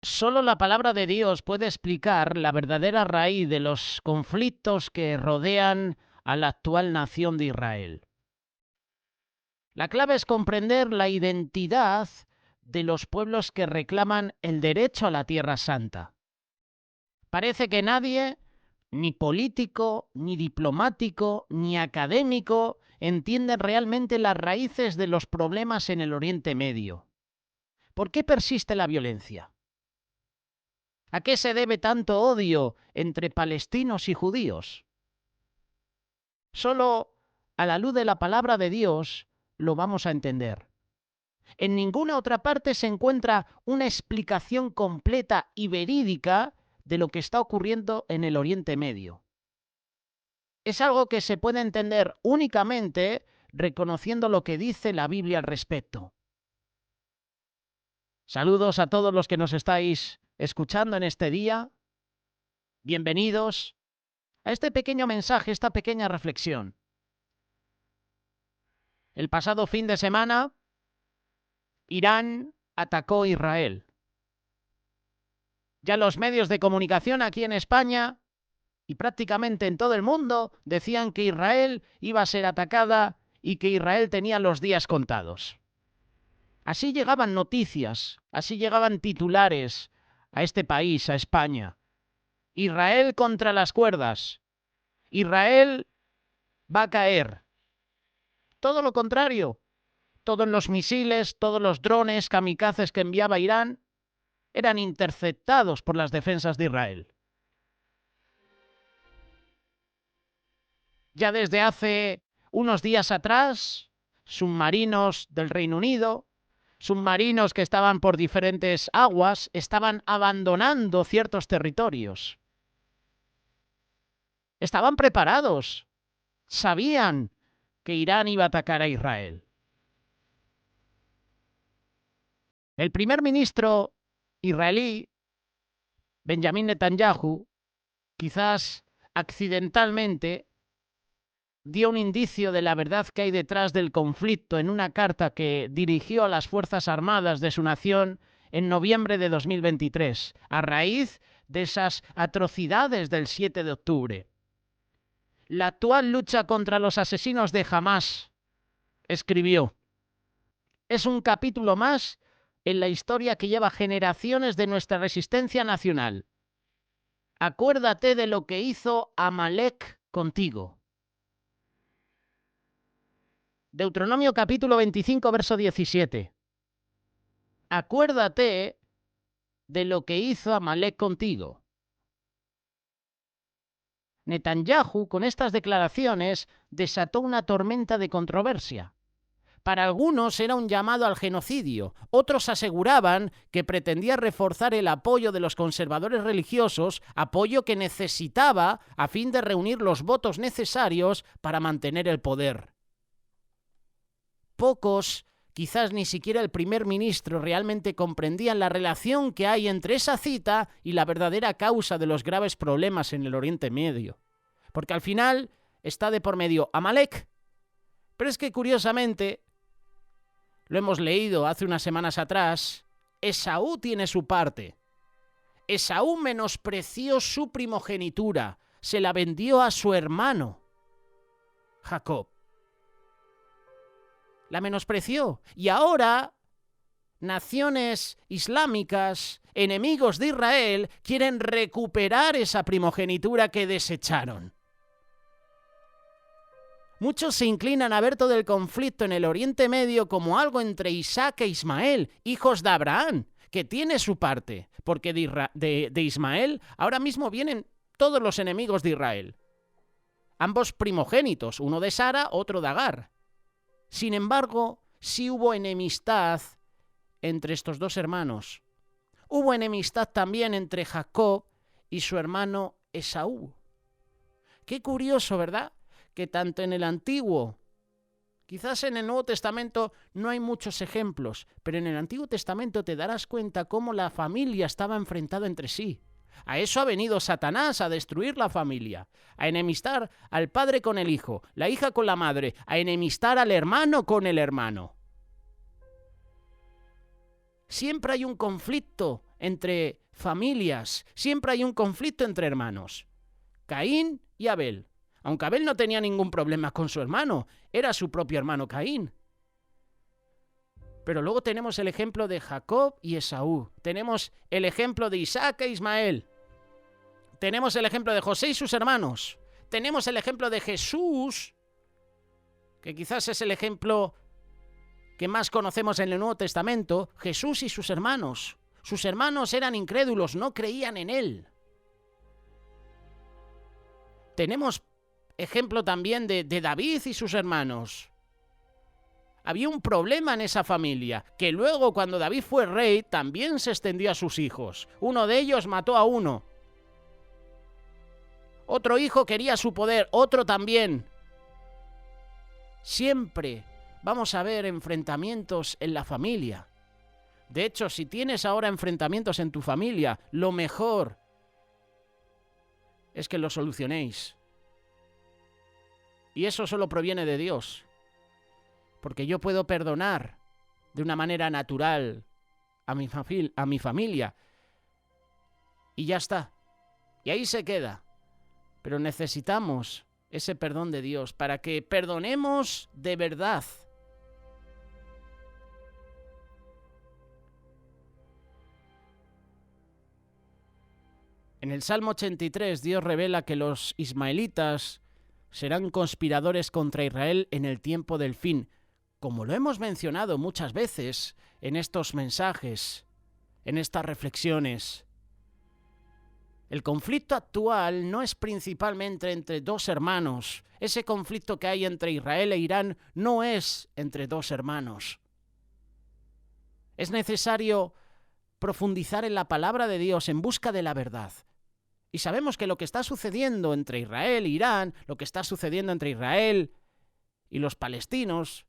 Solo la palabra de Dios puede explicar la verdadera raíz de los conflictos que rodean a la actual nación de Israel. La clave es comprender la identidad de los pueblos que reclaman el derecho a la Tierra Santa. Parece que nadie, ni político, ni diplomático, ni académico, entiende realmente las raíces de los problemas en el Oriente Medio. ¿Por qué persiste la violencia? ¿A qué se debe tanto odio entre palestinos y judíos? Solo a la luz de la palabra de Dios lo vamos a entender. En ninguna otra parte se encuentra una explicación completa y verídica de lo que está ocurriendo en el Oriente Medio. Es algo que se puede entender únicamente reconociendo lo que dice la Biblia al respecto. Saludos a todos los que nos estáis escuchando en este día. Bienvenidos a este pequeño mensaje, esta pequeña reflexión. El pasado fin de semana, Irán atacó Israel. Ya los medios de comunicación aquí en España y prácticamente en todo el mundo decían que Israel iba a ser atacada y que Israel tenía los días contados. Así llegaban noticias, así llegaban titulares a este país, a España. Israel contra las cuerdas. Israel va a caer. Todo lo contrario. Todos los misiles, todos los drones kamikazes que enviaba Irán eran interceptados por las defensas de Israel. Ya desde hace unos días atrás, submarinos del Reino Unido, submarinos que estaban por diferentes aguas, estaban abandonando ciertos territorios. Estaban preparados, sabían que Irán iba a atacar a Israel. El primer ministro israelí, Benjamín Netanyahu, quizás accidentalmente, dio un indicio de la verdad que hay detrás del conflicto en una carta que dirigió a las Fuerzas Armadas de su nación en noviembre de 2023, a raíz de esas atrocidades del 7 de octubre. La actual lucha contra los asesinos de Hamás, escribió, es un capítulo más en la historia que lleva generaciones de nuestra resistencia nacional. Acuérdate de lo que hizo Amalek contigo. Deuteronomio capítulo 25, verso 17. Acuérdate de lo que hizo Amalek contigo. Netanyahu, con estas declaraciones, desató una tormenta de controversia. Para algunos era un llamado al genocidio, otros aseguraban que pretendía reforzar el apoyo de los conservadores religiosos, apoyo que necesitaba a fin de reunir los votos necesarios para mantener el poder. Pocos, quizás ni siquiera el primer ministro, realmente comprendían la relación que hay entre esa cita y la verdadera causa de los graves problemas en el Oriente Medio. Porque al final está de por medio Amalek. Pero es que curiosamente, lo hemos leído hace unas semanas atrás, Esaú tiene su parte. Esaú menospreció su primogenitura, se la vendió a su hermano, Jacob. La menospreció. Y ahora, naciones islámicas, enemigos de Israel, quieren recuperar esa primogenitura que desecharon. Muchos se inclinan a ver todo el conflicto en el Oriente Medio como algo entre Isaac e Ismael, hijos de Abraham, que tiene su parte, porque de Ismael ahora mismo vienen todos los enemigos de Israel. Ambos primogénitos, uno de Sara, otro de Agar. Sin embargo, sí hubo enemistad entre estos dos hermanos. Hubo enemistad también entre Jacob y su hermano Esaú. Qué curioso, ¿verdad? Que tanto en el Antiguo, quizás en el Nuevo Testamento no hay muchos ejemplos, pero en el Antiguo Testamento te darás cuenta cómo la familia estaba enfrentada entre sí. A eso ha venido Satanás, a destruir la familia, a enemistar al padre con el hijo, la hija con la madre, a enemistar al hermano con el hermano. Siempre hay un conflicto entre familias, siempre hay un conflicto entre hermanos. Caín y Abel. Aunque Abel no tenía ningún problema con su hermano, era su propio hermano Caín. Pero luego tenemos el ejemplo de Jacob y Esaú. Tenemos el ejemplo de Isaac e Ismael. Tenemos el ejemplo de José y sus hermanos. Tenemos el ejemplo de Jesús, que quizás es el ejemplo que más conocemos en el Nuevo Testamento. Jesús y sus hermanos. Sus hermanos eran incrédulos, no creían en él. Tenemos ejemplo también de David y sus hermanos. Había un problema en esa familia, que luego cuando David fue rey también se extendió a sus hijos. Uno de ellos mató a uno. Otro hijo quería su poder, otro también. Siempre vamos a ver enfrentamientos en la familia. De hecho, si tienes ahora enfrentamientos en tu familia, lo mejor es que los solucionéis. Y eso solo proviene de Dios. Porque yo puedo perdonar de una manera natural a mi familia. Y ya está. Y ahí se queda. Pero necesitamos ese perdón de Dios para que perdonemos de verdad. En el Salmo 83, Dios revela que los ismaelitas serán conspiradores contra Israel en el tiempo del fin. Como lo hemos mencionado muchas veces en estos mensajes, en estas reflexiones, el conflicto actual no es principalmente entre dos hermanos. Ese conflicto que hay entre Israel e Irán no es entre dos hermanos. Es necesario profundizar en la palabra de Dios en busca de la verdad. Y sabemos que lo que está sucediendo entre Israel e Irán, lo que está sucediendo entre Israel y los palestinos,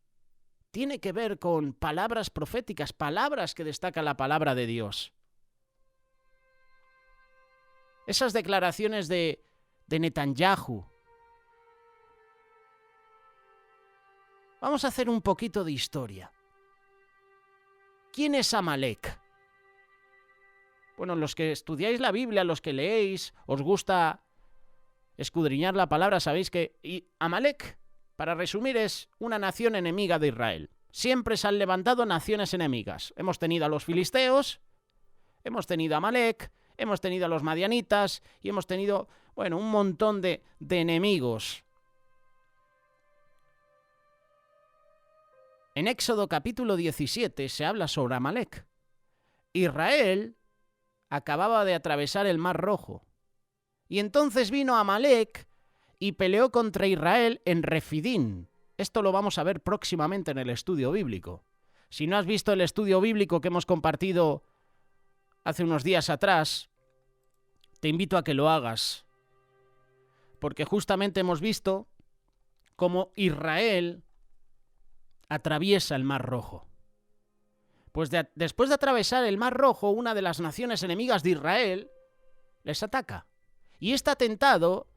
tiene que ver con palabras proféticas, palabras que destaca la palabra de Dios. Esas declaraciones de Netanyahu. Vamos a hacer un poquito de historia. ¿Quién es Amalek? Bueno, los que estudiáis la Biblia, los que leéis, os gusta escudriñar la palabra, sabéis que Amalek, para resumir, es una nación enemiga de Israel. Siempre se han levantado naciones enemigas. Hemos tenido a los filisteos, hemos tenido a Amalek, hemos tenido a los madianitas y hemos tenido, bueno, un montón de enemigos. En Éxodo capítulo 17 se habla sobre Amalek. Israel acababa de atravesar el Mar Rojo. Y entonces vino Amalek y peleó contra Israel en Refidín. Esto lo vamos a ver próximamente en el estudio bíblico. Si no has visto el estudio bíblico que hemos compartido hace unos días atrás, te invito a que lo hagas. Porque justamente hemos visto cómo Israel atraviesa el Mar Rojo. Pues después de atravesar el Mar Rojo, una de las naciones enemigas de Israel les ataca. Y este atentado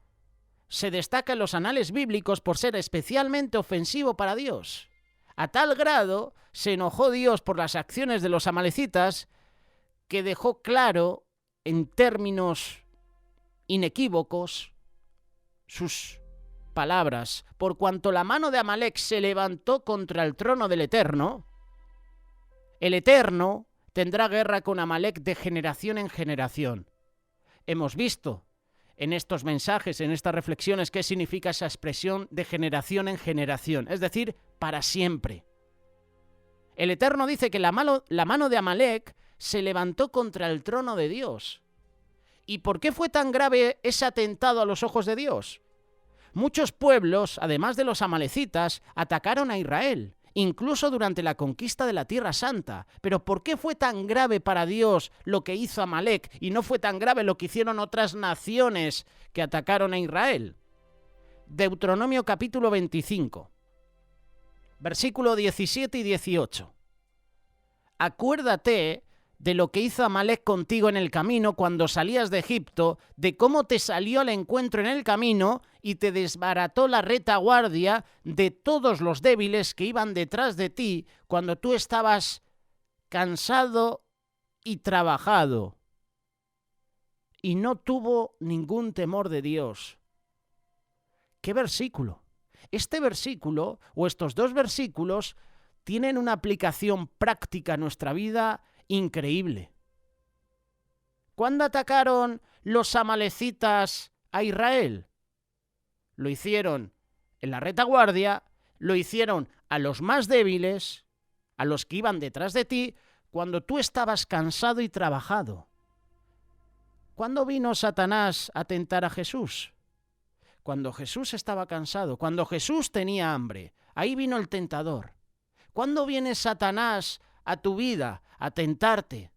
se destaca en los anales bíblicos por ser especialmente ofensivo para Dios. A tal grado se enojó Dios por las acciones de los amalecitas que dejó claro, en términos inequívocos, sus palabras. Por cuanto la mano de Amalek se levantó contra el trono del Eterno, el Eterno tendrá guerra con Amalek de generación en generación. Hemos visto en estos mensajes, en estas reflexiones, qué significa esa expresión de generación en generación, es decir, para siempre. El Eterno dice que la mano de Amalek se levantó contra el trono de Dios. ¿Y por qué fue tan grave ese atentado a los ojos de Dios? Muchos pueblos, además de los amalecitas, atacaron a Israel, incluso durante la conquista de la Tierra Santa. Pero ¿por qué fue tan grave para Dios lo que hizo Amalek y no fue tan grave lo que hicieron otras naciones que atacaron a Israel? Deuteronomio capítulo 25, versículo 17 y 18. Acuérdate de lo que hizo Amalek contigo en el camino cuando salías de Egipto, de cómo te salió al encuentro en el camino y te desbarató la retaguardia de todos los débiles que iban detrás de ti cuando tú estabas cansado y trabajado, y no tuvo ningún temor de Dios. ¿Qué versículo? Este versículo, o estos dos versículos, tienen una aplicación práctica a nuestra vida increíble. ¿Cuándo atacaron los amalecitas a Israel? Lo hicieron en la retaguardia, lo hicieron a los más débiles, a los que iban detrás de ti, cuando tú estabas cansado y trabajado. ¿Cuándo vino Satanás a tentar a Jesús? Cuando Jesús estaba cansado, cuando Jesús tenía hambre. Ahí vino el tentador. ¿Cuándo viene Satanás a tu vida a tentarte?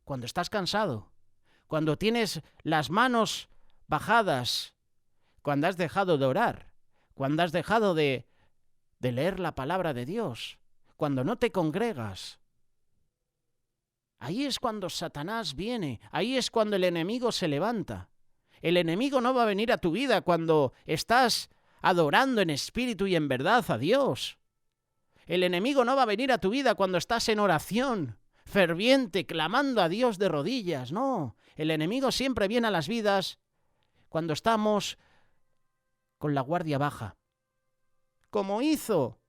Cuando estás cansado, cuando tienes las manos bajadas, cuando has dejado de orar, cuando has dejado de leer la palabra de Dios, cuando no te congregas. Ahí es cuando Satanás viene, ahí es cuando el enemigo se levanta. El enemigo no va a venir a tu vida cuando estás adorando en espíritu y en verdad a Dios. El enemigo no va a venir a tu vida cuando estás en oración, ferviente, clamando a Dios de rodillas. No, el enemigo siempre viene a las vidas cuando estamos con la guardia baja. Como hizo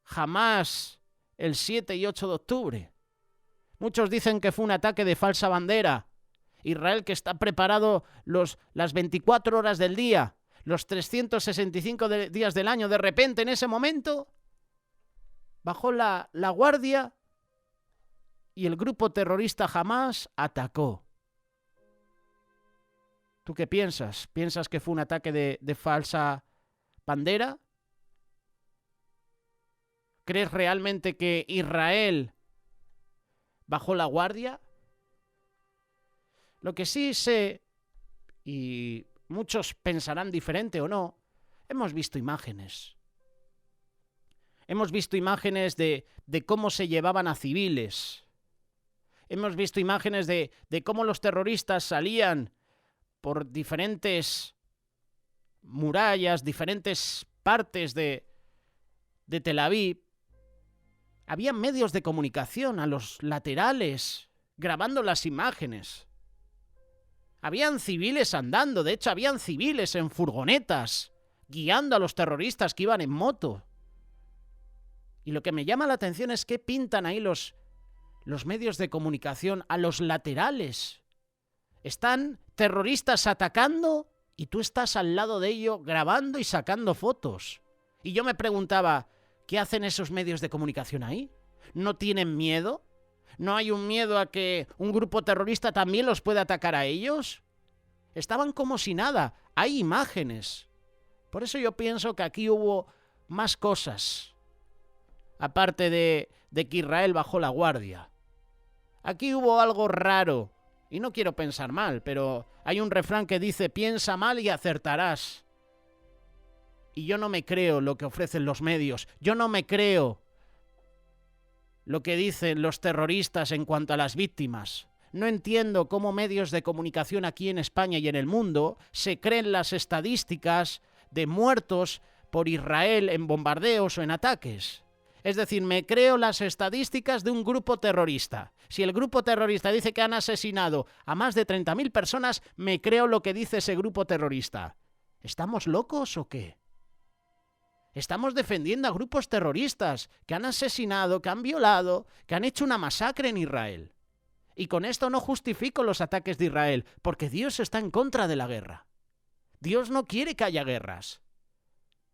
Hamás el 7 y 8 de octubre. Muchos dicen que fue un ataque de falsa bandera. Israel, que está preparado las 24 horas del día, los 365 días del año, de repente en ese momento bajó la guardia y el grupo terrorista Hamás atacó. ¿Tú qué piensas? ¿Piensas que fue un ataque de falsa bandera? ¿Crees realmente que Israel bajó la guardia? Lo que sí sé, y muchos pensarán diferente o no, hemos visto imágenes. Hemos visto imágenes de cómo se llevaban a civiles. Hemos visto imágenes de cómo los terroristas salían por diferentes murallas, diferentes partes de Tel Aviv. Había medios de comunicación a los laterales grabando las imágenes. Habían civiles andando, de hecho habían civiles en furgonetas guiando a los terroristas que iban en moto. Y lo que me llama la atención es que pintan ahí los medios de comunicación a los laterales. Están terroristas atacando y tú estás al lado de ello grabando y sacando fotos. Y yo me preguntaba, ¿qué hacen esos medios de comunicación ahí? ¿No tienen miedo? ¿No hay un miedo a que un grupo terrorista también los pueda atacar a ellos? Estaban como si nada. Hay imágenes. Por eso yo pienso que aquí hubo más cosas, aparte de que Israel bajó la guardia. Aquí hubo algo raro. Y no quiero pensar mal, pero hay un refrán que dice, piensa mal y acertarás. Y yo no me creo lo que ofrecen los medios. Yo no me creo lo que dicen los terroristas en cuanto a las víctimas. No entiendo cómo medios de comunicación aquí en España y en el mundo se creen las estadísticas de muertos por Israel en bombardeos o en ataques. Es decir, me creo las estadísticas de un grupo terrorista. Si el grupo terrorista dice que han asesinado a más de 30.000 personas, me creo lo que dice ese grupo terrorista. ¿Estamos locos o qué? Estamos defendiendo a grupos terroristas que han asesinado, que han violado, que han hecho una masacre en Israel. Y con esto no justifico los ataques de Israel, porque Dios está en contra de la guerra. Dios no quiere que haya guerras,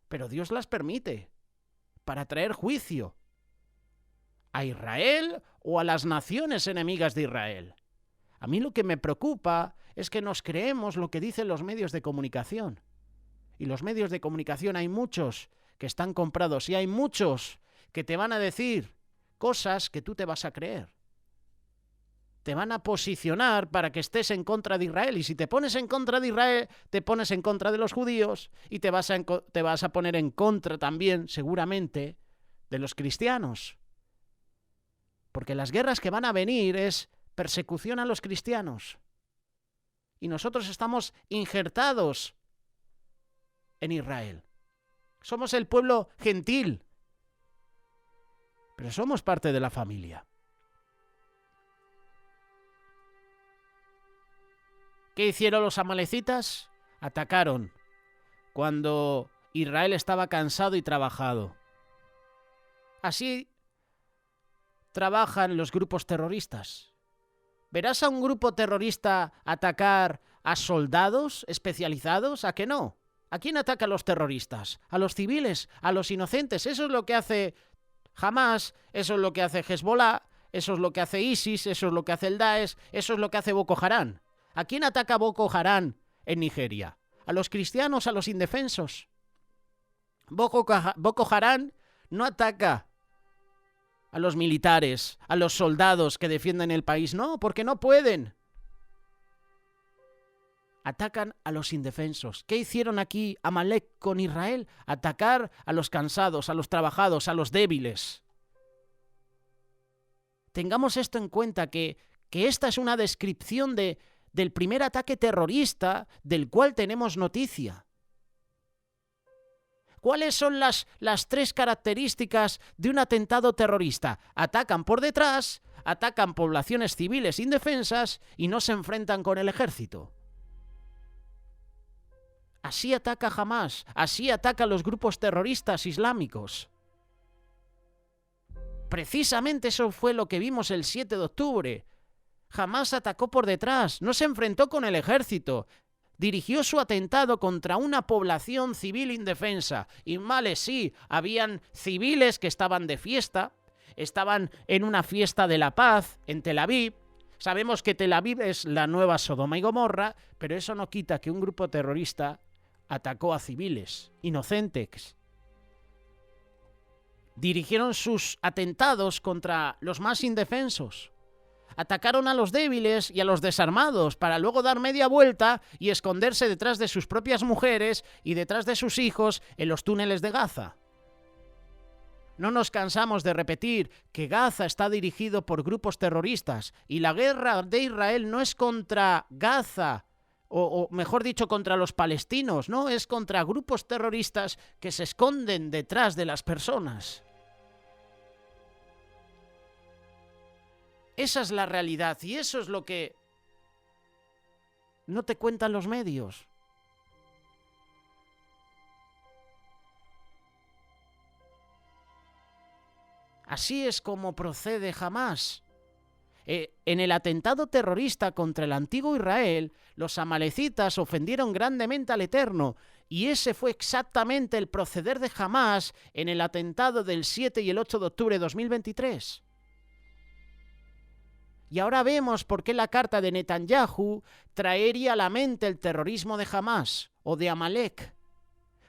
pero Dios las permite para traer juicio a Israel o a las naciones enemigas de Israel. A mí lo que me preocupa es que nos creemos lo que dicen los medios de comunicación. Y los medios de comunicación hay muchos que están comprados y hay muchos que te van a decir cosas que tú te vas a creer. Te van a posicionar para que estés en contra de Israel. Y si te pones en contra de Israel, te pones en contra de los judíos y te vas a poner en contra también, seguramente, de los cristianos. Porque las guerras que van a venir es persecución a los cristianos. Y nosotros estamos injertados en Israel. Somos el pueblo gentil, pero somos parte de la familia. ¿Qué hicieron los amalecitas? Atacaron cuando Israel estaba cansado y trabajado. Así trabajan los grupos terroristas. ¿Verás a un grupo terrorista atacar a soldados especializados? ¿A qué no? ¿A quién atacan los terroristas? A los civiles, a los inocentes. Eso es lo que hace Hamás, eso es lo que hace Hezbollah, eso es lo que hace ISIS, eso es lo que hace el Daesh, eso es lo que hace Boko Haram. ¿A quién ataca Boko Haram en Nigeria? A los cristianos, a los indefensos. Boko Haram no ataca a los militares, a los soldados que defienden el país. No, porque no pueden. Atacan a los indefensos. ¿Qué hicieron aquí Amalek con Israel? Atacar a los cansados, a los trabajados, a los débiles. Tengamos esto en cuenta, que esta es una descripción del primer ataque terrorista del cual tenemos noticia. ¿Cuáles son las 3 características de un atentado terrorista? Atacan por detrás, atacan poblaciones civiles indefensas y no se enfrentan con el ejército. Así ataca Hamás, así atacan los grupos terroristas islámicos. Precisamente eso fue lo que vimos el 7 de octubre. Hamás atacó por detrás, no se enfrentó con el ejército. Dirigió su atentado contra una población civil indefensa. Y males, sí, habían civiles que estaban de fiesta, estaban en una fiesta de la paz en Tel Aviv. Sabemos que Tel Aviv es la nueva Sodoma y Gomorra, pero eso no quita que un grupo terrorista atacó a civiles inocentes. Dirigieron sus atentados contra los más indefensos. Atacaron a los débiles y a los desarmados para luego dar media vuelta y esconderse detrás de sus propias mujeres y detrás de sus hijos en los túneles de Gaza. No nos cansamos de repetir que Gaza está dirigido por grupos terroristas y la guerra de Israel no es contra Gaza, o mejor dicho, contra los palestinos, no, es contra grupos terroristas que se esconden detrás de las personas. Esa es la realidad y eso es lo que no te cuentan los medios. Así es como procede Hamás. En el atentado terrorista contra el antiguo Israel, los amalecitas ofendieron grandemente al Eterno, y ese fue exactamente el proceder de Hamás en el atentado del 7 y el 8 de octubre de 2023. Y ahora vemos por qué la carta de Netanyahu traería a la mente el terrorismo de Hamás o de Amalek,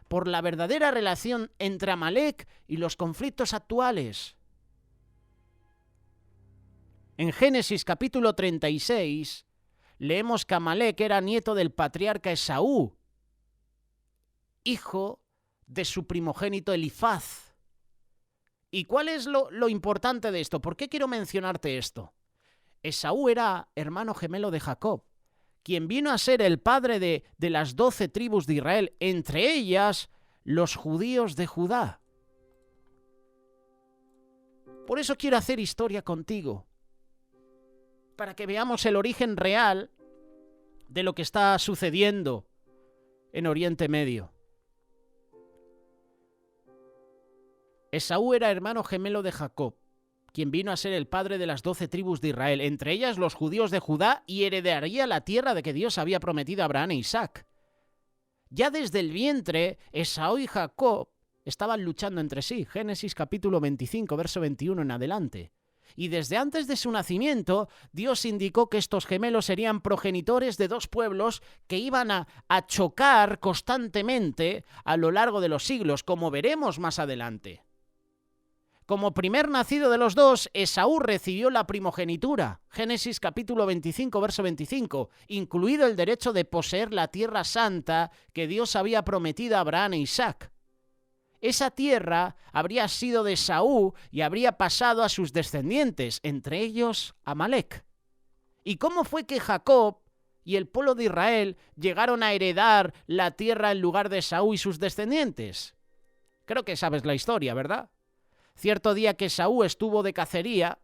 por la verdadera relación entre Amalek y los conflictos actuales. En Génesis capítulo 36 leemos que Amalek era nieto del patriarca Esaú, hijo de su primogénito Elifaz. ¿Y cuál es lo importante de esto? ¿Por qué quiero mencionarte esto? Esaú era hermano gemelo de Jacob, quien vino a ser el padre de las 12 tribus de Israel, entre ellas los judíos de Judá. Por eso quiero hacer historia contigo, para que veamos el origen real de lo que está sucediendo en Oriente Medio. Esaú era hermano gemelo de Jacob, quien vino a ser el padre de las 12 tribus de Israel, entre ellas los judíos de Judá, y heredaría la tierra de que Dios había prometido a Abraham e Isaac. Ya desde el vientre, Esaú y Jacob estaban luchando entre sí. Génesis capítulo 25, verso 21 en adelante. Y desde antes de su nacimiento, Dios indicó que estos gemelos serían progenitores de 2 pueblos que iban a chocar constantemente a lo largo de los siglos, como veremos más adelante. Como primer nacido de los 2, Esaú recibió la primogenitura, Génesis capítulo 25, verso 25, incluido el derecho de poseer la tierra santa que Dios había prometido a Abraham e Isaac. Esa tierra habría sido de Esaú y habría pasado a sus descendientes, entre ellos Amalek. ¿Y cómo fue que Jacob y el pueblo de Israel llegaron a heredar la tierra en lugar de Esaú y sus descendientes? Creo que sabes la historia, ¿verdad? Cierto día que Esaú estuvo de cacería,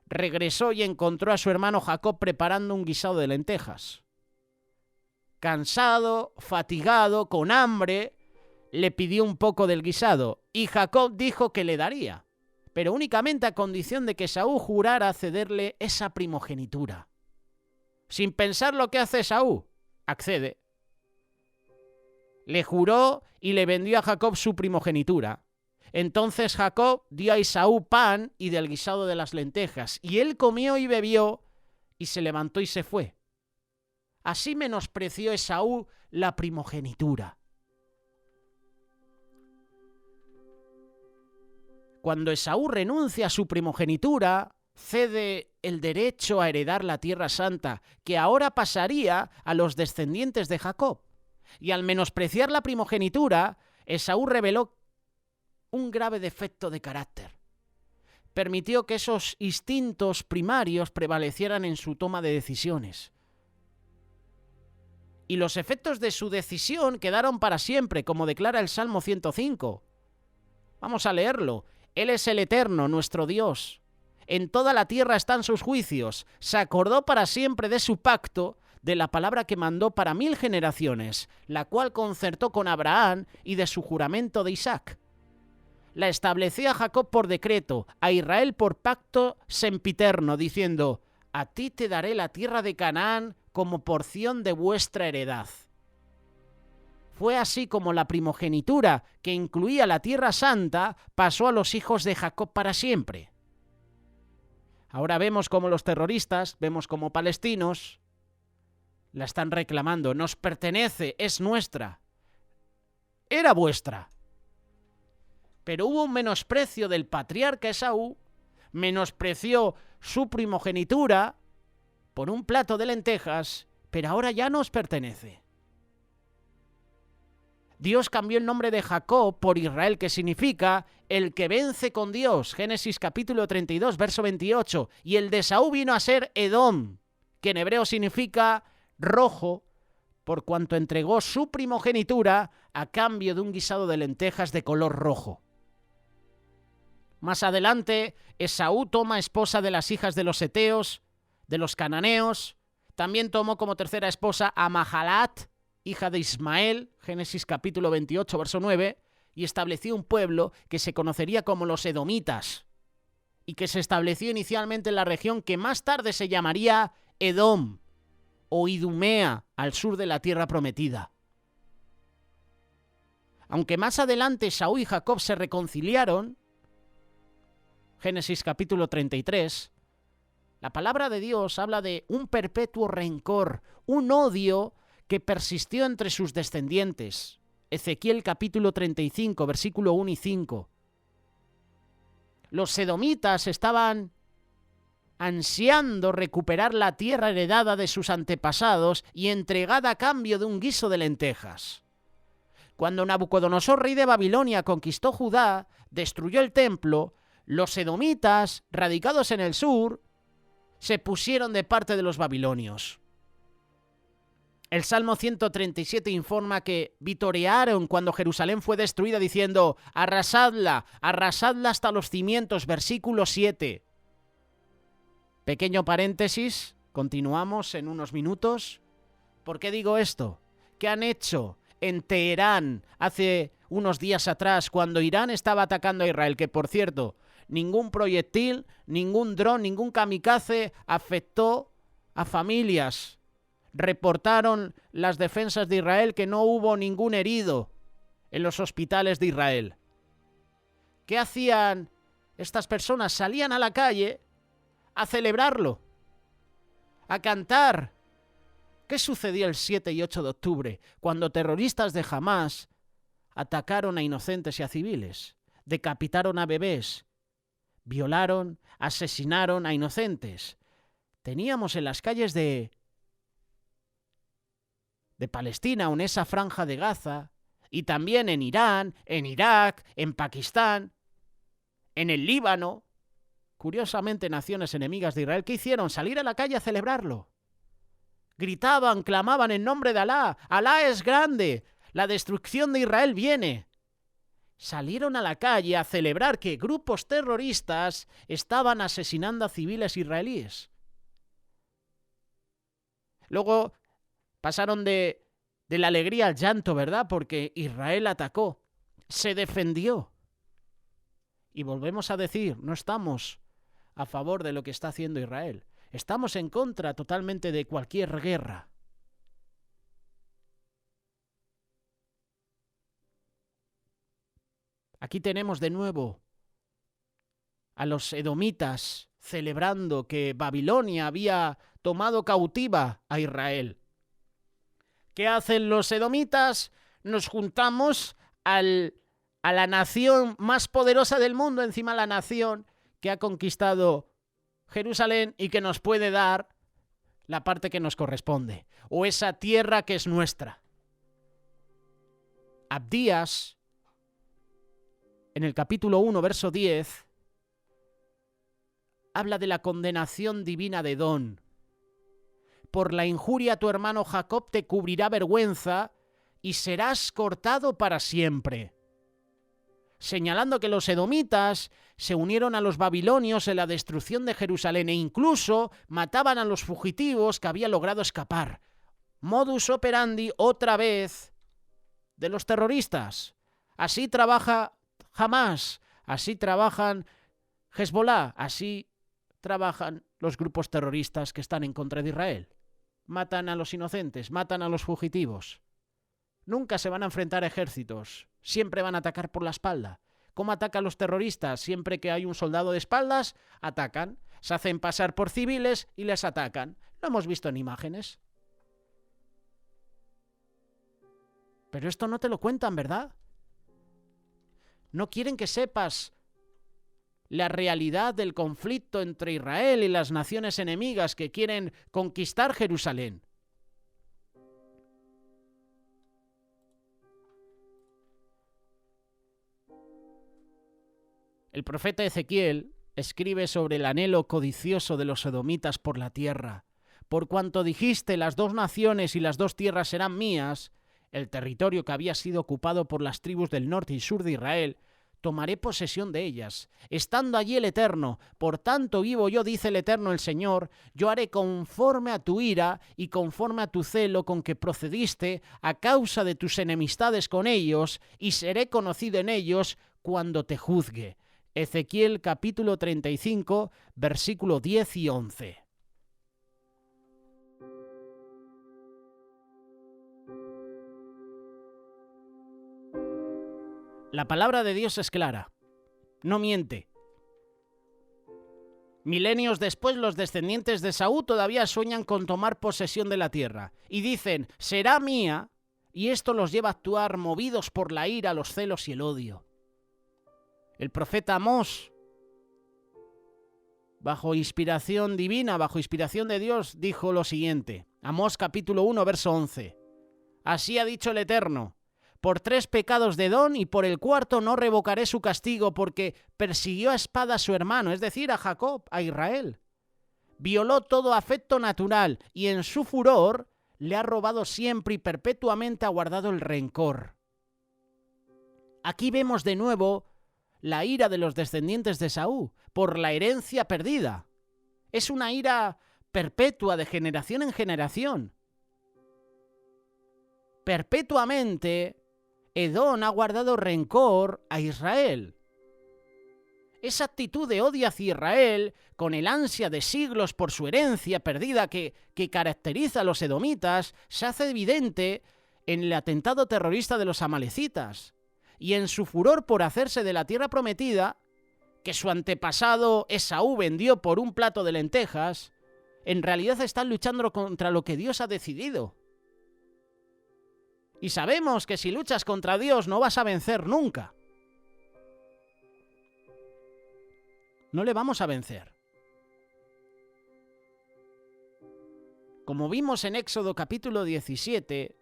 regresó y encontró a su hermano Jacob preparando un guisado de lentejas. cansado, fatigado, con hambre, le pidió un poco del guisado y Jacob dijo que le daría, pero únicamente a condición de que Esaú jurara cederle esa primogenitura. Sin pensar lo que hace Esaú, accede. Le juró y le vendió a Jacob su primogenitura. Entonces Jacob dio a Esaú pan y del guisado de las lentejas, y él comió y bebió, y se levantó y se fue. Así menospreció Esaú la primogenitura. Cuando Esaú renuncia a su primogenitura, cede el derecho a heredar la tierra santa, que ahora pasaría a los descendientes de Jacob. Y al menospreciar la primogenitura, Esaú reveló un grave defecto de carácter. Permitió que esos instintos primarios prevalecieran en su toma de decisiones. Y los efectos de su decisión quedaron para siempre, como declara el Salmo 105. Vamos a leerlo. Él es el Eterno, nuestro Dios. En toda la tierra están sus juicios. Se acordó para siempre de su pacto, de la palabra que mandó para 1000 generaciones, la cual concertó con Abraham y de su juramento de Isaac. La estableció a Jacob por decreto, a Israel por pacto sempiterno, diciendo: a ti te daré la tierra de Canaán como porción de vuestra heredad. Fue así como la primogenitura, que incluía la tierra santa, pasó a los hijos de Jacob para siempre. Ahora vemos cómo los terroristas, vemos cómo palestinos la están reclamando. Nos pertenece, es nuestra. Era vuestra. Pero hubo un menosprecio del patriarca Esaú, menospreció su primogenitura por un plato de lentejas, pero ahora ya nos pertenece. Dios cambió el nombre de Jacob por Israel, que significa el que vence con Dios. Génesis capítulo 32, verso 28. Y el de Esaú vino a ser Edom, que en hebreo significa rojo, por cuanto entregó su primogenitura a cambio de un guisado de lentejas de color rojo. Más adelante, Esaú toma esposa de las hijas de los heteos, de los cananeos. También tomó como tercera esposa a Mahalat, hija de Ismael, Génesis capítulo 28, verso 9, y estableció un pueblo que se conocería como los edomitas, y que se estableció inicialmente en la región que más tarde se llamaría Edom, o Idumea, al sur de la tierra prometida. Aunque más adelante Esaú y Jacob se reconciliaron, Génesis capítulo 33, la palabra de Dios habla de un perpetuo rencor, un odio que persistió entre sus descendientes. Ezequiel capítulo 35, versículo 1 y 5. Los edomitas estaban ansiando recuperar la tierra heredada de sus antepasados y entregada a cambio de un guiso de lentejas. Cuando Nabucodonosor, rey de Babilonia, conquistó Judá, destruyó el templo, los edomitas, radicados en el sur, se pusieron de parte de los babilonios. El Salmo 137 informa que vitorearon cuando Jerusalén fue destruida diciendo: arrasadla, arrasadla hasta los cimientos, versículo 7. Pequeño paréntesis, continuamos en unos minutos. ¿Por qué digo esto? ¿Qué han hecho en Teherán hace unos días atrás cuando Irán estaba atacando a Israel? Que, por cierto, ningún proyectil, ningún dron, ningún kamikaze afectó a familias. Reportaron las defensas de Israel que no hubo ningún herido en los hospitales de Israel. ¿Qué hacían estas personas? Salían a la calle a celebrarlo, a cantar. ¿Qué sucedió el 7 y 8 de octubre cuando terroristas de Hamás atacaron a inocentes y a civiles, decapitaron a bebés, violaron, asesinaron a inocentes? Teníamos en las calles de Palestina, o en esa franja de Gaza, y también en Irán, en Irak, en Pakistán, en el Líbano, curiosamente naciones enemigas de Israel. ¿Qué hicieron? Salir a la calle a celebrarlo. Gritaban, clamaban en nombre de Alá. Alá es grande, la destrucción de Israel viene. Salieron a la calle a celebrar que grupos terroristas estaban asesinando a civiles israelíes. Luego pasaron de de la alegría al llanto, ¿verdad? Porque Israel atacó, se defendió. Y volvemos a decir, no estamos a favor de lo que está haciendo Israel. Estamos en contra totalmente de cualquier guerra. Aquí tenemos de nuevo a los edomitas celebrando que Babilonia había tomado cautiva a Israel. ¿Qué hacen los edomitas? Nos juntamos a la nación más poderosa del mundo, encima la nación que ha conquistado Jerusalén y que nos puede dar la parte que nos corresponde, o esa tierra que es nuestra. Abdías, en el capítulo 1, verso 10, habla de la condenación divina de Edom. Por la injuria a tu hermano Jacob te cubrirá vergüenza y serás cortado para siempre. Señalando que los edomitas se unieron a los babilonios en la destrucción de Jerusalén e incluso mataban a los fugitivos que habían logrado escapar. Modus operandi, otra vez, de los terroristas. Así trabaja Hamás, así trabajan Hezbollah, así trabajan los grupos terroristas que están en contra de Israel. Matan a los inocentes, matan a los fugitivos. Nunca se van a enfrentar ejércitos, siempre van a atacar por la espalda. ¿Cómo atacan los terroristas? Siempre que hay un soldado de espaldas, atacan. Se hacen pasar por civiles y les atacan. Lo hemos visto en imágenes. Pero esto no te lo cuentan, ¿verdad? No quieren que sepas la realidad del conflicto entre Israel y las naciones enemigas que quieren conquistar Jerusalén. El profeta Ezequiel escribe sobre el anhelo codicioso de los edomitas por la tierra. Por cuanto dijiste, las dos naciones y las dos tierras serán mías, el territorio que había sido ocupado por las tribus del norte y sur de Israel, tomaré posesión de ellas, estando allí el Eterno. Por tanto vivo yo, dice el Eterno el Señor, yo haré conforme a tu ira y conforme a tu celo con que procediste a causa de tus enemistades con ellos, y seré conocido en ellos cuando te juzgue. Ezequiel capítulo 35, versículo 10 y 11. La palabra de Dios es clara, no miente. Milenios después, los descendientes de Esaú todavía sueñan con tomar posesión de la tierra y dicen, será mía, y esto los lleva a actuar movidos por la ira, los celos y el odio. El profeta Amós, bajo inspiración divina, bajo inspiración de Dios, dijo lo siguiente. Amós capítulo 1, verso 11. Así ha dicho el Eterno, por 3 pecados de Edom y por el 4º no revocaré su castigo, porque persiguió a espada a su hermano, es decir, a Jacob, a Israel. Violó todo afecto natural y en su furor le ha robado siempre y perpetuamente ha guardado el rencor. Aquí vemos de nuevo la ira de los descendientes de Esaú por la herencia perdida. Es una ira perpetua de generación en generación. Perpetuamente Edom ha guardado rencor a Israel. Esa actitud de odio hacia Israel, con el ansia de siglos por su herencia perdida que caracteriza a los edomitas, se hace evidente en el atentado terrorista de los amalecitas y en su furor por hacerse de la tierra prometida, que su antepasado Esaú vendió por un plato de lentejas. En realidad están luchando contra lo que Dios ha decidido. Y sabemos que si luchas contra Dios no vas a vencer nunca. No le vamos a vencer. Como vimos en Éxodo capítulo 17,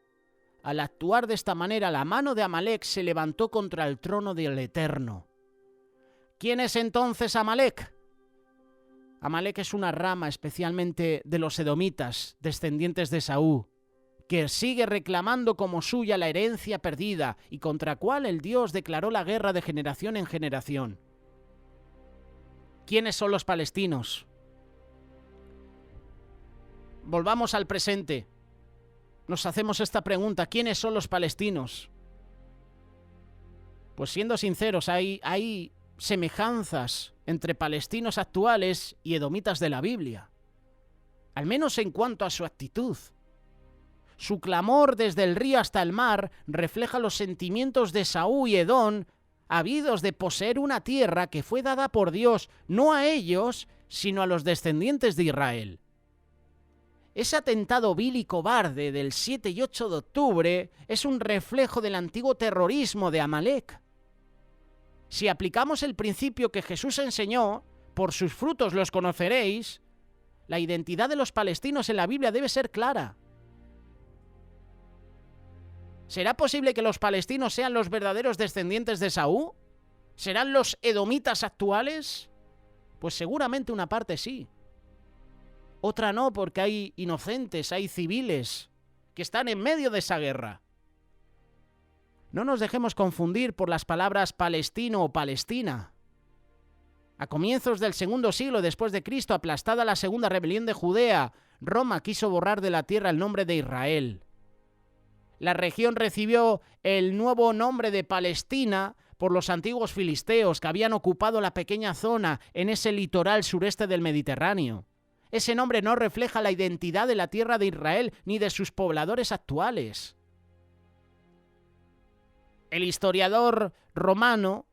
al actuar de esta manera, la mano de Amalek se levantó contra el trono del Eterno. ¿Quién es entonces Amalek? Amalek es una rama especialmente de los edomitas, descendientes de Esaú, que sigue reclamando como suya la herencia perdida y contra cual el Dios declaró la guerra de generación en generación. ¿Quiénes son los palestinos? Volvamos al presente. nos hacemos esta pregunta: ¿quiénes son los palestinos? Pues siendo sinceros, hay semejanzas entre palestinos actuales y edomitas de la Biblia, al menos en cuanto a su actitud. Su clamor desde el río hasta el mar refleja los sentimientos de Esaú y Edom, habidos de poseer una tierra que fue dada por Dios no a ellos, sino a los descendientes de Israel. Ese atentado vil y cobarde del 7 y 8 de octubre es un reflejo del antiguo terrorismo de Amalek. Si aplicamos el principio que Jesús enseñó, por sus frutos los conoceréis, la identidad de los palestinos en la Biblia debe ser clara. ¿Será posible que los palestinos sean los verdaderos descendientes de Esaú? ¿Serán los edomitas actuales? Pues seguramente una parte sí. Otra no, porque hay inocentes, hay civiles que están en medio de esa guerra. No nos dejemos confundir por las palabras palestino o Palestina. A comienzos del segundo siglo después de Cristo, aplastada la segunda rebelión de Judea, Roma quiso borrar de la tierra el nombre de Israel. La región recibió el nuevo nombre de Palestina por los antiguos filisteos que habían ocupado la pequeña zona en ese litoral sureste del Mediterráneo. Ese nombre no refleja la identidad de la tierra de Israel ni de sus pobladores actuales. El historiador romano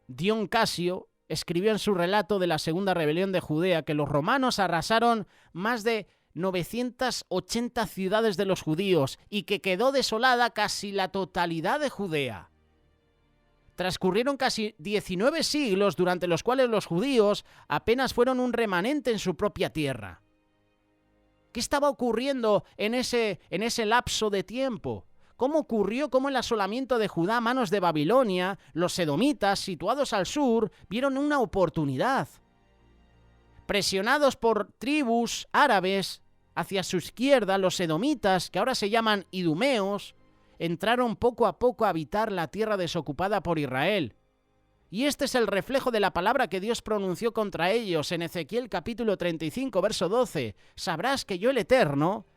Dion Casio escribió en su relato de la segunda rebelión de Judea que los romanos arrasaron más de 980 ciudades de los judíos y que quedó desolada casi la totalidad de Judea. Transcurrieron casi 19 siglos durante los cuales los judíos apenas fueron un remanente en su propia tierra. ¿Qué estaba ocurriendo en ese lapso de tiempo? ¿Cómo ocurrió cómo el asolamiento de Judá a manos de Babilonia, los edomitas, situados al sur, vieron una oportunidad? Presionados por tribus árabes, hacia su izquierda los edomitas, que ahora se llaman idumeos, entraron poco a poco a habitar la tierra desocupada por Israel. Y este es el reflejo de la palabra que Dios pronunció contra ellos en Ezequiel capítulo 35, verso 12. Sabrás que yo el Eterno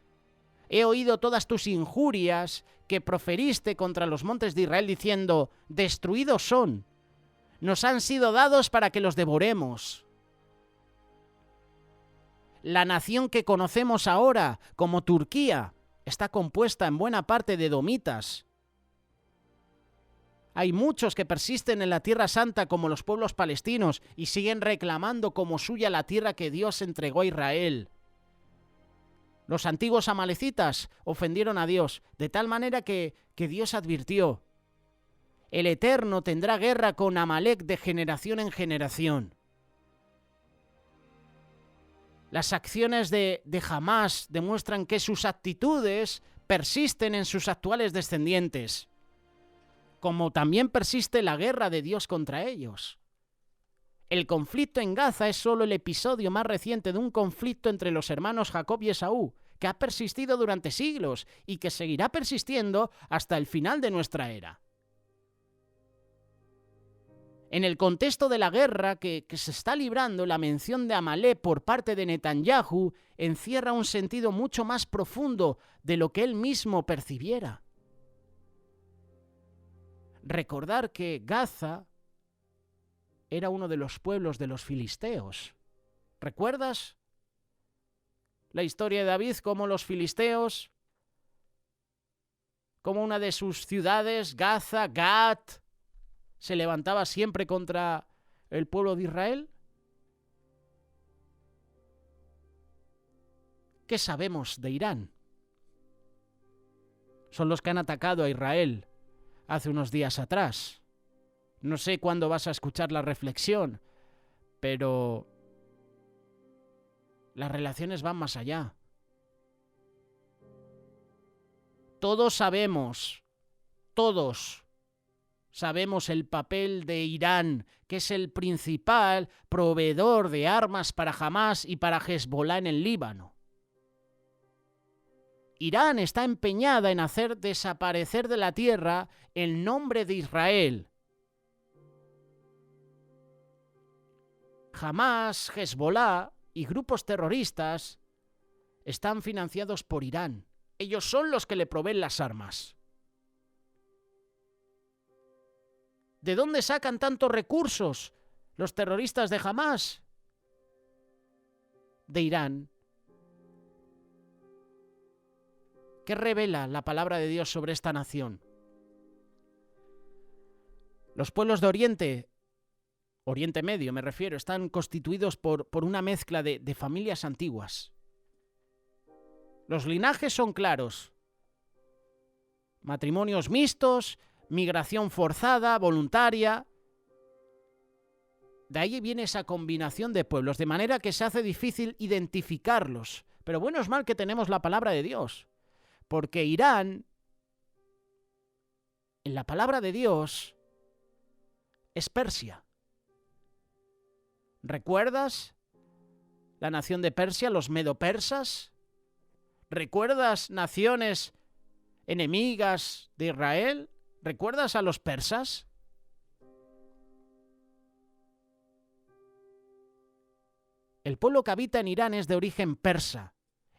he oído todas tus injurias que proferiste contra los montes de Israel, diciendo: destruidos son, nos han sido dados para que los devoremos. La nación que conocemos ahora como Turquía está compuesta en buena parte de edomitas. Hay muchos que persisten en la Tierra Santa como los pueblos palestinos y siguen reclamando como suya la tierra que Dios entregó a Israel. Los antiguos amalecitas ofendieron a Dios, de tal manera que Dios advirtió: el Eterno tendrá guerra con Amalek de generación en generación. Las acciones de Hamás demuestran que sus actitudes persisten en sus actuales descendientes, como también persiste la guerra de Dios contra ellos. El conflicto en Gaza es solo el episodio más reciente de un conflicto entre los hermanos Jacob y Esaú, que ha persistido durante siglos y que seguirá persistiendo hasta el final de nuestra era. En el contexto de la guerra que se está librando, la mención de Amalek por parte de Netanyahu encierra un sentido mucho más profundo de lo que él mismo percibiera. Recordar que Gaza era uno de los pueblos de los filisteos. ¿Recuerdas la historia de David, cómo los filisteos, como una de sus ciudades, Gaza, Gat, se levantaba siempre contra el pueblo de Israel? ¿Qué sabemos de Irán? Son los que han atacado a Israel hace unos días atrás. No sé cuándo vas a escuchar la reflexión, pero las relaciones van más allá. Todos sabemos el papel de Irán, que es el principal proveedor de armas para Hamás y para Hezbollah en el Líbano. Irán está empeñada en hacer desaparecer de la tierra el nombre de Israel. Hamás, Hezbollah y grupos terroristas están financiados por Irán. Ellos son los que le proveen las armas. ¿De dónde sacan tantos recursos los terroristas de Hamás? De Irán. ¿Qué revela la palabra de Dios sobre esta nación? Los pueblos de Oriente Medio me refiero, están constituidos por una mezcla de familias antiguas. Los linajes son claros. Matrimonios mixtos, migración forzada, voluntaria. De ahí viene esa combinación de pueblos, de manera que se hace difícil identificarlos. Pero bueno, es mal que tenemos la palabra de Dios, porque Irán, en la palabra de Dios, es Persia. ¿Recuerdas la nación de Persia, los medo-persas? ¿Recuerdas naciones enemigas de Israel? ¿Recuerdas a los persas? El pueblo que habita en Irán es de origen persa,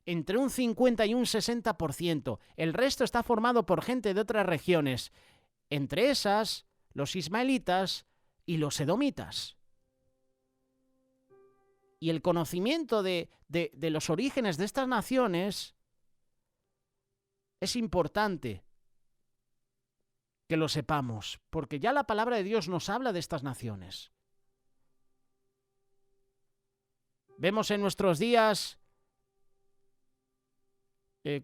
entre un 50 y un 60%. El resto está formado por gente de otras regiones, entre esas los ismaelitas y los edomitas. Y el conocimiento de los orígenes de estas naciones es importante que lo sepamos, porque ya la palabra de Dios nos habla de estas naciones. Vemos en nuestros días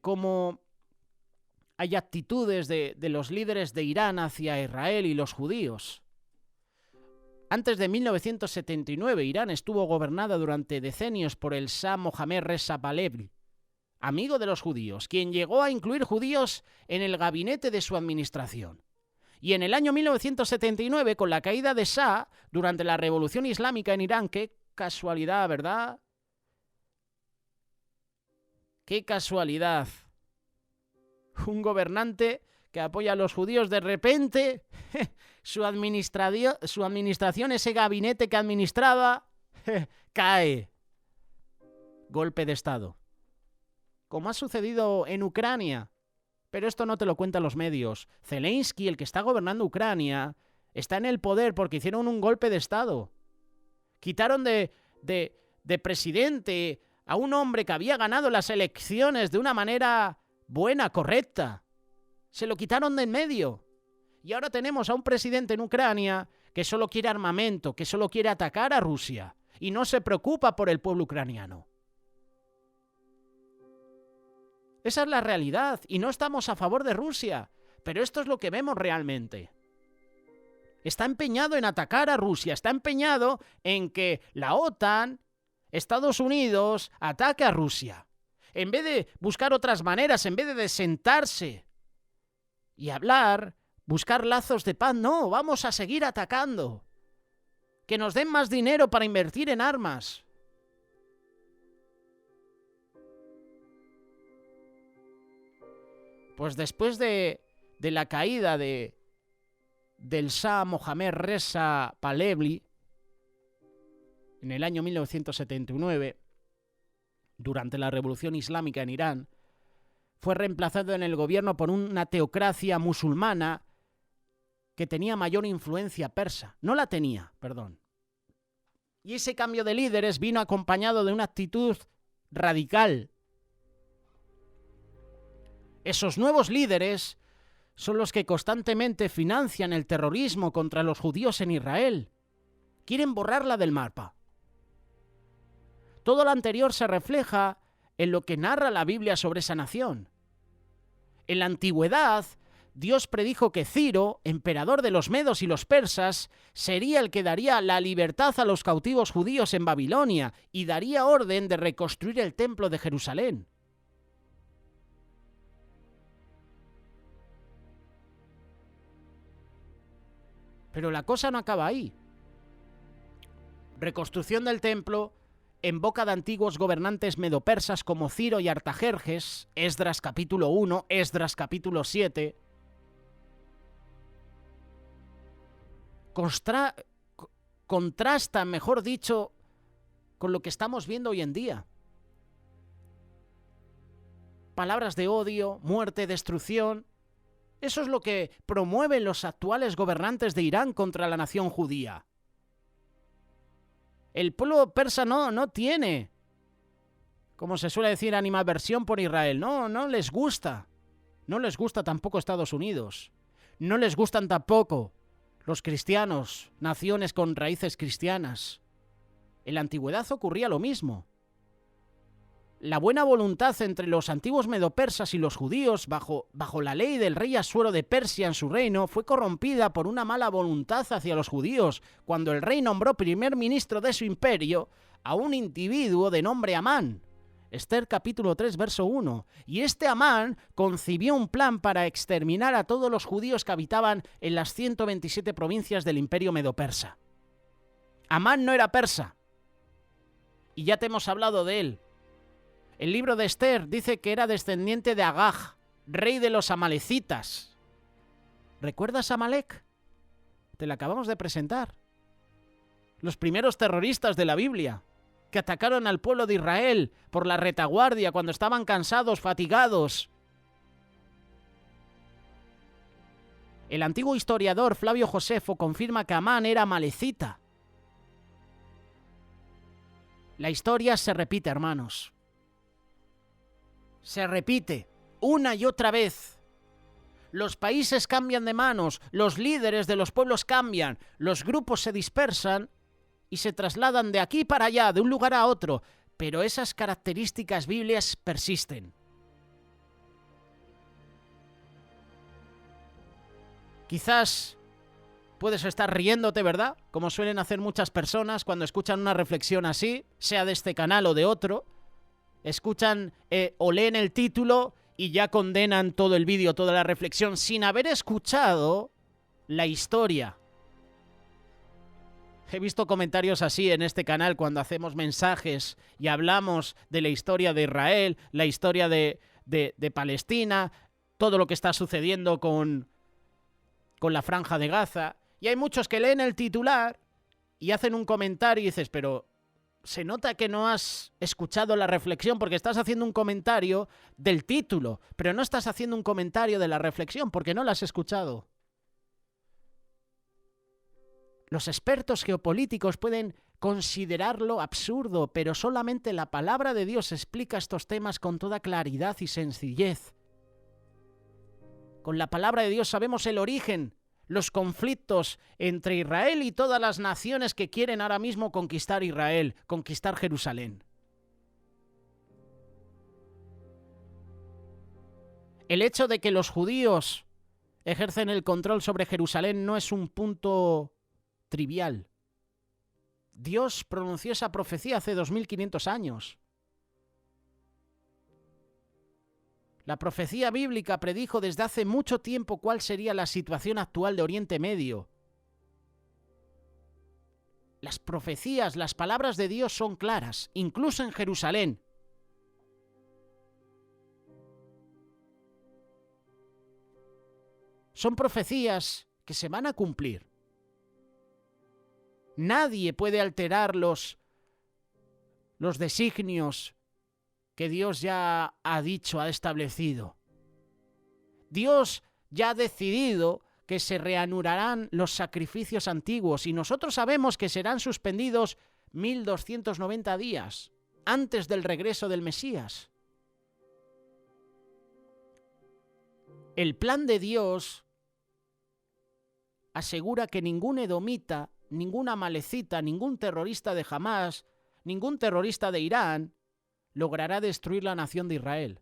cómo hay actitudes de los líderes de Irán hacia Israel y los judíos. Antes de 1979, Irán estuvo gobernada durante decenios por el Shah Mohammad Reza Pahlavi, amigo de los judíos, quien llegó a incluir judíos en el gabinete de su administración. Y en el año 1979, con la caída de Shah, durante la Revolución Islámica en Irán, qué casualidad, ¿verdad? ¡Qué casualidad! Un gobernante que apoya a los judíos, de repente, su administración, ese gabinete que administraba, cae. Golpe de Estado. Como ha sucedido en Ucrania. Pero esto no te lo cuentan los medios. Zelensky, el que está gobernando Ucrania, está en el poder porque hicieron un golpe de Estado. Quitaron de presidente a un hombre que había ganado las elecciones de una manera buena, correcta. Se lo quitaron de en medio. Y ahora tenemos a un presidente en Ucrania que solo quiere armamento, que solo quiere atacar a Rusia y no se preocupa por el pueblo ucraniano. Esa es la realidad y no estamos a favor de Rusia, pero esto es lo que vemos realmente. Está empeñado en atacar a Rusia, está empeñado en que la OTAN, Estados Unidos, ataque a Rusia. En vez de buscar otras maneras, en vez de sentarse y hablar, buscar lazos de paz, no, vamos a seguir atacando. Que nos den más dinero para invertir en armas. Pues después de la caída del Shah Mohammad Reza Pahlavi en el año 1979, durante la Revolución Islámica en Irán, fue reemplazado en el gobierno por una teocracia musulmana que tenía mayor influencia persa. No la tenía, perdón. Y ese cambio de líderes vino acompañado de una actitud radical. Esos nuevos líderes son los que constantemente financian el terrorismo contra los judíos en Israel. Quieren borrarla del mapa. Todo lo anterior se refleja en lo que narra la Biblia sobre esa nación. En la antigüedad, Dios predijo que Ciro, emperador de los medos y los persas, sería el que daría la libertad a los cautivos judíos en Babilonia y daría orden de reconstruir el templo de Jerusalén. Pero la cosa no acaba ahí. Reconstrucción del templo en boca de antiguos gobernantes medopersas como Ciro y Artajerjes, Esdras capítulo 1, Esdras capítulo 7. Contrasta, mejor dicho, con lo que estamos viendo hoy en día. palabras de odio, muerte, destrucción. Eso es lo que promueven los actuales gobernantes de Irán contra la nación judía. El pueblo persa no tiene, como se suele decir, animadversión por Israel. No les gusta. No les gusta tampoco Estados Unidos. No les gustan tampoco los cristianos, naciones con raíces cristianas. En la antigüedad ocurría lo mismo. La buena voluntad entre los antiguos medopersas y los judíos, bajo la ley del rey Asuero de Persia en su reino, fue corrompida por una mala voluntad hacia los judíos, cuando el rey nombró primer ministro de su imperio a un individuo de nombre Amán. Esther capítulo 3, verso 1. Y este Amán concibió un plan para exterminar a todos los judíos que habitaban en las 127 provincias del imperio medopersa. Amán no era persa. Y ya te hemos hablado de él. El libro de Esther dice que era descendiente de Agag, rey de los amalecitas. ¿Recuerdas a Amalek? Te la acabamos de presentar. Los primeros terroristas de la Biblia, que atacaron al pueblo de Israel por la retaguardia cuando estaban cansados, fatigados. El antiguo historiador Flavio Josefo confirma que Amán era amalecita. La historia se repite, hermanos. Se repite una y otra vez. Los países cambian de manos, los líderes de los pueblos cambian, los grupos se dispersan y se trasladan de aquí para allá, de un lugar a otro, pero esas características bíblicas persisten. Quizás puedes estar riéndote, ¿verdad? Como suelen hacer muchas personas cuando escuchan una reflexión así, sea de este canal o de otro. Escuchan o leen el título y ya condenan todo el vídeo, toda la reflexión, sin haber escuchado la historia. He visto comentarios así en este canal cuando hacemos mensajes y hablamos de la historia de Israel, la historia de Palestina, todo lo que está sucediendo con la Franja de Gaza. Y hay muchos que leen el titular y hacen un comentario y dices, pero se nota que no has escuchado la reflexión porque estás haciendo un comentario del título, pero no estás haciendo un comentario de la reflexión porque no la has escuchado. Los expertos geopolíticos pueden considerarlo absurdo, pero solamente la palabra de Dios explica estos temas con toda claridad y sencillez. Con la palabra de Dios sabemos el origen, los conflictos entre Israel y todas las naciones que quieren ahora mismo conquistar Israel, conquistar Jerusalén. El hecho de que los judíos ejercen el control sobre Jerusalén no es un punto trivial. Dios pronunció esa profecía hace 2500 años. La profecía bíblica predijo desde hace mucho tiempo cuál sería la situación actual de Oriente Medio. Las profecías, las palabras de Dios son claras, incluso en Jerusalén. Son profecías que se van a cumplir. Nadie puede alterar los designios que Dios ya ha dicho, ha establecido. Dios ya ha decidido que se reanudarán los sacrificios antiguos y nosotros sabemos que serán suspendidos 1290 días antes del regreso del Mesías. El plan de Dios asegura que ningún edomita, ningún amalecita, ningún terrorista de Hamás, ningún terrorista de Irán logrará destruir la nación de Israel.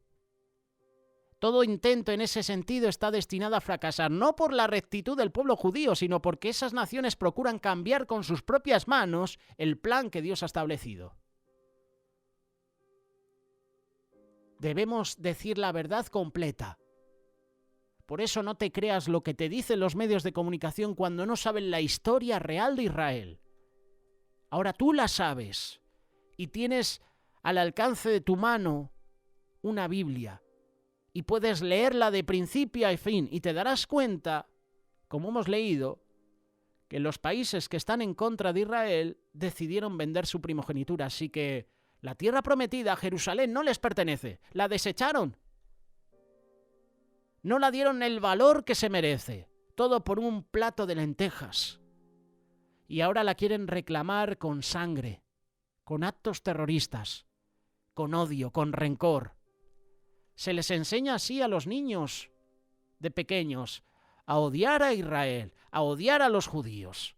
Todo intento en ese sentido está destinado a fracasar, no por la rectitud del pueblo judío, sino porque esas naciones procuran cambiar con sus propias manos el plan que Dios ha establecido. Debemos decir la verdad completa. Por eso no te creas lo que te dicen los medios de comunicación cuando no saben la historia real de Israel. Ahora tú la sabes y tienes al alcance de tu mano una Biblia y puedes leerla de principio a fin y te darás cuenta, como hemos leído, que los países que están en contra de Israel decidieron vender su primogenitura, así que la tierra prometida, Jerusalén, no les pertenece, la desecharon No la dieron el valor que se merece. Todo por un plato de lentejas. Y ahora la quieren reclamar con sangre, con actos terroristas, con odio, con rencor. Se les enseña así a los niños de pequeños a odiar a Israel, a odiar a los judíos.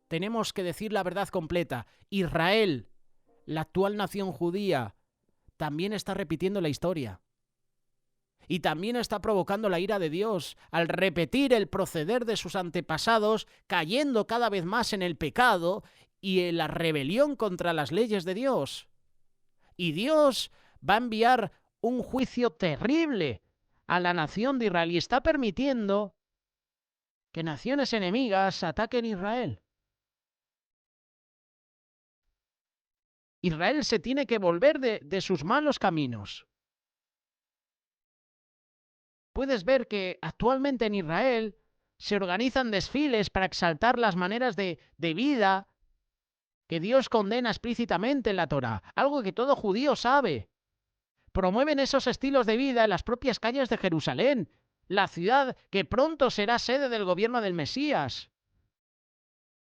Tenemos que decir la verdad completa. Israel, la actual nación judía, también está repitiendo la historia. Y también está provocando la ira de Dios al repetir el proceder de sus antepasados, cayendo cada vez más en el pecado y en la rebelión contra las leyes de Dios. Y Dios va a enviar un juicio terrible a la nación de Israel y está permitiendo que naciones enemigas ataquen a Israel. Israel se tiene que volver de sus malos caminos. Puedes ver que actualmente en Israel se organizan desfiles para exaltar las maneras de vida que Dios condena explícitamente en la Torá, algo que todo judío sabe. Promueven esos estilos de vida en las propias calles de Jerusalén, la ciudad que pronto será sede del gobierno del Mesías.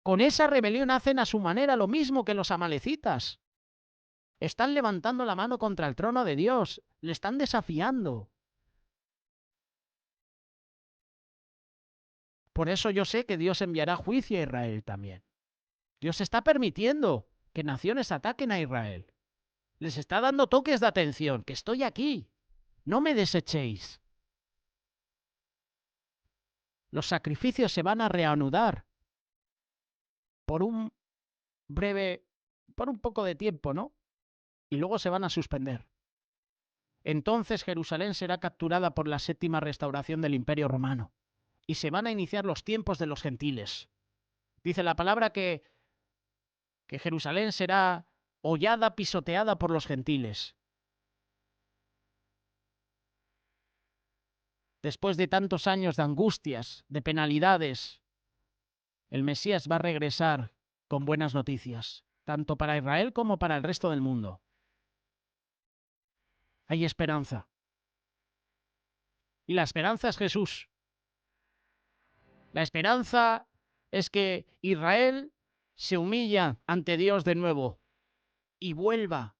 Con esa rebelión hacen a su manera lo mismo que los amalecitas. Están levantando la mano contra el trono de Dios, le están desafiando. Por eso yo sé que Dios enviará juicio a Israel también. Dios está permitiendo que naciones ataquen a Israel. Les está dando toques de atención, que estoy aquí. No me desechéis. Los sacrificios se van a reanudar por un poco de tiempo, ¿no? Y luego se van a suspender. Entonces Jerusalén será capturada por la séptima restauración del Imperio Romano. Y se van a iniciar los tiempos de los gentiles. Dice la palabra que Jerusalén será hollada, pisoteada por los gentiles. Después de tantos años de angustias, de penalidades, el Mesías va a regresar con buenas noticias, tanto para Israel como para el resto del mundo. Hay esperanza. Y la esperanza es Jesús. La esperanza es que Israel se humilla ante Dios de nuevo y vuelva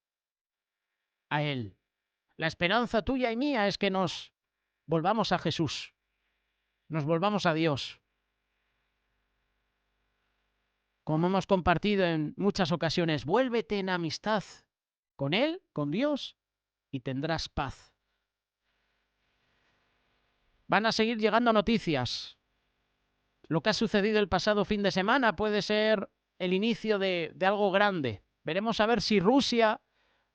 a Él. La esperanza tuya y mía es que nos volvamos a Jesús, nos volvamos a Dios. Como hemos compartido en muchas ocasiones, vuélvete en amistad con Él, con Dios, y tendrás paz. Van a seguir llegando noticias. Lo que ha sucedido el pasado fin de semana puede ser el inicio de algo grande. Veremos a ver si Rusia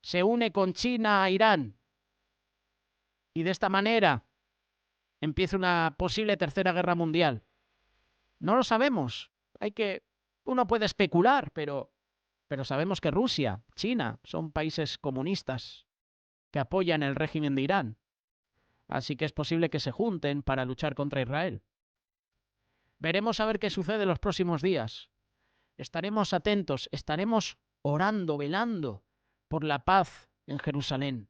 se une con China a Irán. Y de esta manera empieza una posible tercera guerra mundial. No lo sabemos. Uno puede especular, pero sabemos que Rusia, China, son países comunistas que apoyan el régimen de Irán. Así que es posible que se junten para luchar contra Israel. Veremos a ver qué sucede en los próximos días. Estaremos atentos, estaremos orando, velando por la paz en Jerusalén.